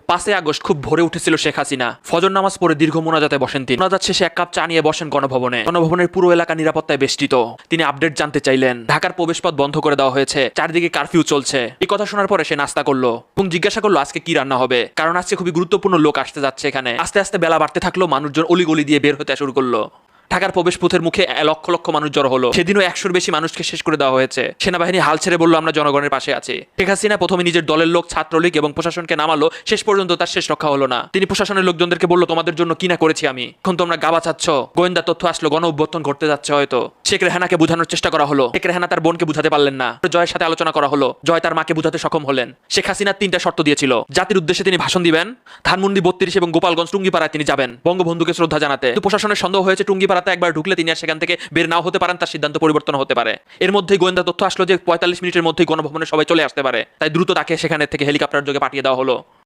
5 August খুব ভোরে উঠেছিল শেখ হাসিনা। ফজর নামাজ পড়ে দীর্ঘ মোনাজাতে বসেন তিনি। মোনাজাত শেষে এক কাপ চা নিয়ে বসেন গণভবনে। গণভবনের পুরো এলাকা নিরাপত্তায় বেষ্টিত। তিনি আপডেট জানতে চাইলেন। ঢাকার প্রবেশপথ বন্ধ করে দেওয়া হয়েছে, চারদিকে কারফিউ চলছে। এই কথা শোনার পরে সে নাস্তা করলো এবং জিজ্ঞাসা করলো আজকে কি রান্না হবে, কারণ আজকে খুবই গুরুত্বপূর্ণ লোক আসতে যাচ্ছে এখানে। আস্তে আস্তে বেলা বাড়তে থাকলো, মানুষজন অলিগলি দিয়ে বের হতে শুরু করলো। ঢাকার প্রবেশপথের মুখে লক্ষ লক্ষ মানুষ জড়ো হলো। সেদিনও 100-র বেশি মানুষকে শেষ করে দেওয়া হয়েছে। সেনাবাহিনী হাল ছেড়ে বলল আমরা জনগণের পাশে আছি। শেখ হাসিনা প্রথমে নিজের দলের লোক, ছাত্রলীগ এবং প্রশাসনকে নামালো, শেষ পর্যন্ত তার শেষ রক্ষা হলো না। তিনি প্রশাসনের লোকজনদেরকে বলল তোমাদের জন্য কি না করেছি আমি, এখন তোমরা গা বাঁচাচ্ছ। গোয়েন্দা তথ্য আসলো গণ অভ্যর্থন ঘটতে যাচ্ছে হয়তো। শেখ রেহানাকে বোঝানোর চেষ্টা করা হলো। শেখ রেহানা তার বোনকে বুঝাতে পারলেন না। জয়ের সাথে আলোচনা করা হলো। জয় তার মাকে বুঝাতে সক্ষম হলেন। শেখ হাসিনা 3টা শর্ত দিয়েছিল। জাতির উদ্দেশ্যে তিনি ভাষণ দিবেন, ধানমন্ডি 32 এবং গোপালগঞ্জ টুঙ্গিপাড়ায় তিনি যাবেন বঙ্গবন্ধুকে শ্রদ্ধা জানাতে। কিন্তু প্রশাসনের সন্দেহ হয়েছে টুঙ্গিপাড়াতে একবার ঢুকলে তিনি সেখান থেকে বের নাও হতে পারেন, তার সিদ্ধান্ত পরিবর্তন হতে পারে। এর মধ্যেই গোয়েন্দা তথ্য আসলো যে 45 মিনিটের মধ্যেই গণভবনে সবাই চলে আসতে পারে। তাই দ্রুত তাকে সেখানে থেকে হেলিকপ্টার যোগে পাঠিয়ে দেওয়া হলো।